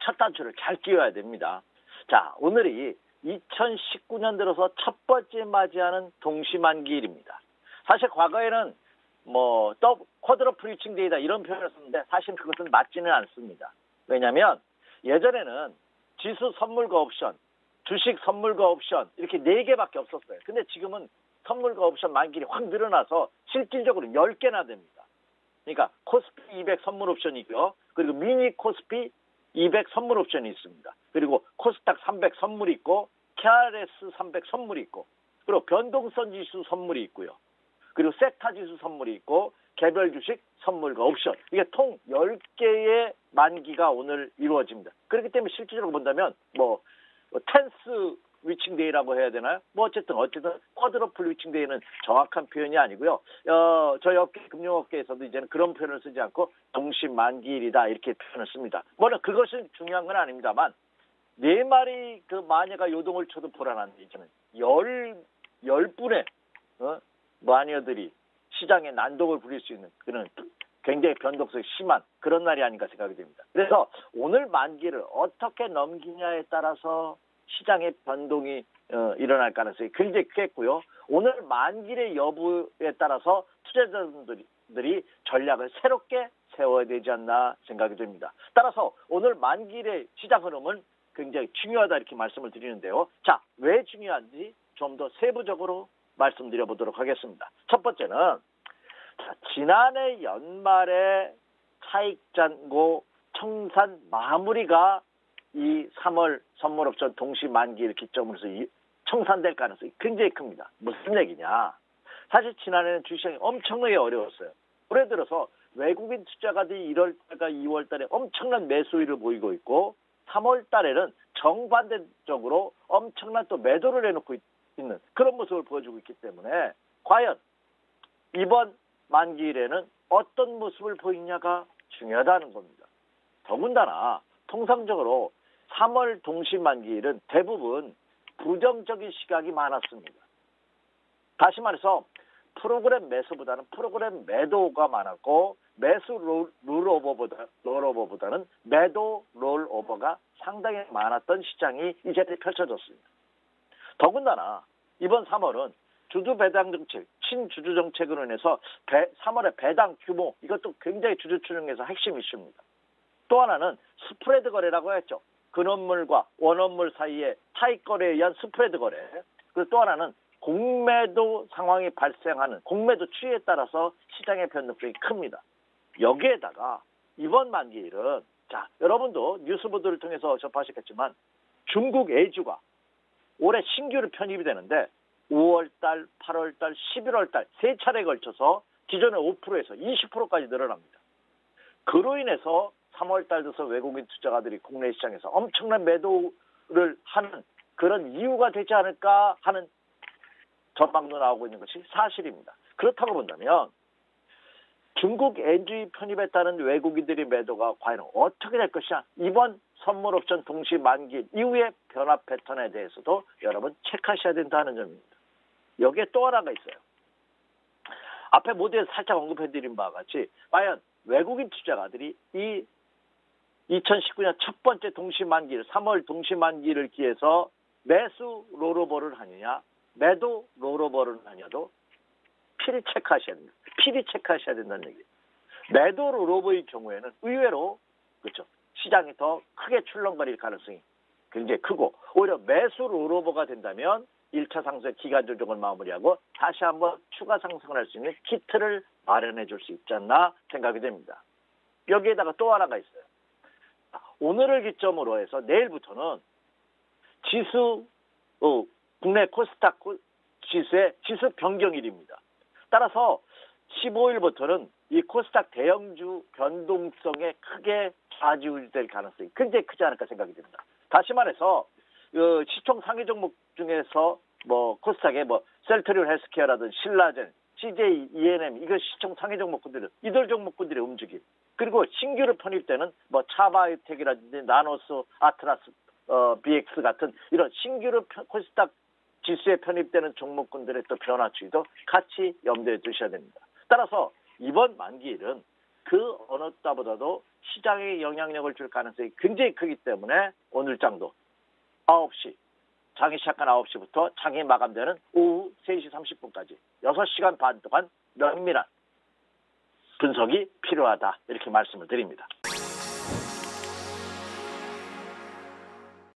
첫 단추를 잘 끼워야 됩니다. 자, 오늘이 2019년 들어서 첫 번째 맞이하는 동시만기일입니다. 사실 과거에는 쿼드러플 위칭 데이다 이런 표현을 썼는데 사실 그것은 맞지는 않습니다. 왜냐하면 예전에는 지수 선물과 옵션, 주식 선물과 옵션 이렇게 4개밖에 없었어요. 근데 지금은 선물과 옵션 만기일이 확 늘어나서 실질적으로 10개나 됩니다. 그러니까 코스피 200 선물 옵션이 있고요. 그리고 미니 코스피 200 선물 옵션이 있습니다. 그리고 코스닥 300 선물이 있고 KRS 300 선물이 있고 그리고 변동성 지수 선물이 있고요. 그리고 섹터 지수 선물이 있고 개별 주식 선물과 옵션 이게 통 10개의 만기가 오늘 이루어집니다. 그렇기 때문에 실질적으로 본다면 텐스 위칭데이라고 해야 되나요? 어쨌든 쿼드러플 위칭데이는 정확한 표현이 아니고요. 저희 업계 금융업계에서도 이제는 그런 표현을 쓰지 않고 동시만기일이다 이렇게 표현을 씁니다. 그것이 중요한 건 아닙니다만 4마리 그 마녀가 요동을 쳐도 불안한데 이제는 10분의 마녀들이 시장에 난동을 부릴 수 있는 그런 굉장히 변동성이 심한 그런 날이 아닌가 생각이 됩니다. 그래서 오늘 만기를 어떻게 넘기냐에 따라서 시장의 변동이 일어날 가능성이 굉장히 크겠고요. 오늘 만기의 여부에 따라서 투자자들이 전략을 새롭게 세워야 되지 않나 생각이 됩니다. 따라서 오늘 만기의 시장 흐름은 굉장히 중요하다 이렇게 말씀을 드리는데요. 자, 왜 중요한지 좀 더 세부적으로 말씀드려보도록 하겠습니다. 첫 번째는 지난해 연말에 차익잔고 청산 마무리가 이 3월 선물옵션 동시만기일 기점으로서 청산될 가능성이 굉장히 큽니다. 무슨 얘기냐? 사실 지난해는 주식시장이 엄청나게 어려웠어요. 올해 들어서 외국인 투자가들이 1월달과 2월달에 엄청난 매수율을 보이고 있고 3월달에는 정반대적으로 엄청난 또 매도를 해놓고 있는 그런 모습을 보여주고 있기 때문에 과연 이번 만기일에는 어떤 모습을 보이냐가 중요하다는 겁니다. 더군다나 통상적으로 3월 동시만기일은 대부분 부정적인 시각이 많았습니다. 다시 말해서 프로그램 매수보다는 프로그램 매도가 많았고 매수 롤오버보다는 매도 롤오버가 상당히 많았던 시장이 이제 펼쳐졌습니다. 더군다나 이번 3월은 주주 배당 정책, 친주주 정책으로 인해서 3월의 배당 규모 이것도 굉장히 주주 추정에서 핵심 이슈입니다. 또 하나는 스프레드 거래라고 했죠. 근원물과 원원물 사이의 차익 거래에 의한 스프레드 거래. 그리고 또 하나는 공매도 상황이 발생하는 공매도 추이에 따라서 시장의 변동성이 큽니다. 여기에다가 이번 만기일은 여러분도 뉴스 보도를 통해서 접하셨겠지만 중국 A주가 올해 신규로 편입이 되는데 5월달, 8월달, 11월달 세 차례에 걸쳐서 기존의 5%에서 20%까지 늘어납니다. 그로 인해서 3월달 들어서 외국인 투자가들이 국내 시장에서 엄청난 매도를 하는 그런 이유가 되지 않을까 하는 전망도 나오고 있는 것이 사실입니다. 그렇다고 본다면 중국 엔주의 편입에 따른 외국인들의 매도가 과연 어떻게 될 것이냐. 이번 선물옵션 동시만기일 이후의 변화 패턴에 대해서도 여러분 체크하셔야 된다는 점입니다. 여기에 또 하나가 있어요. 앞에 모두에서 살짝 언급해드린 바와 같이 과연 외국인 투자가들이 이 2019년 첫 번째 동시만기일 3월 동시만기일을 기해서 매수 롤오버를 하느냐 매도 롤오버를 하냐도 필히 체크하셔야 된다는 얘기예요. 매도 롤오버의 경우에는 의외로 그렇죠. 시장이 더 크게 출렁거릴 가능성이 굉장히 크고 오히려 매수 롤오버가 된다면 1차 상승의 기간 조정을 마무리하고 다시 한번 추가 상승을 할 수 있는 키트를 마련해 줄 수 있지 않나 생각이 됩니다. 여기에다가 또 하나가 있어요. 오늘을 기점으로 해서 내일부터는 지수 국내 코스닥 지수의 지수 변경일입니다. 따라서 15일부터는 이 코스닥 대형주 변동성에 크게 좌지우지될 가능성이 굉장히 크지 않을까 생각이 됩니다. 다시 말해서 시총 상위 종목 중에서 코스닥의 셀트리온 헬스케어라든지 신라젠, CJ ENM 이거 시총 상위 종목군들은 이들 종목군들의 움직임 그리고 신규로 편입되는 차바이오텍이라든지 나노스, 아트라스, BX 같은 이런 신규로 코스닥 지수에 편입되는 종목군들의 또 변화 추이도 같이 염두에 두셔야 됩니다. 따라서 이번 만기일은 그 어느 때보다도 시장에 영향력을 줄 가능성이 굉장히 크기 때문에 오늘 장도 9시, 장이 시작한 9시부터 장이 마감되는 오후 3시 30분까지 6시간 반 동안 면밀한 분석이 필요하다 이렇게 말씀을 드립니다.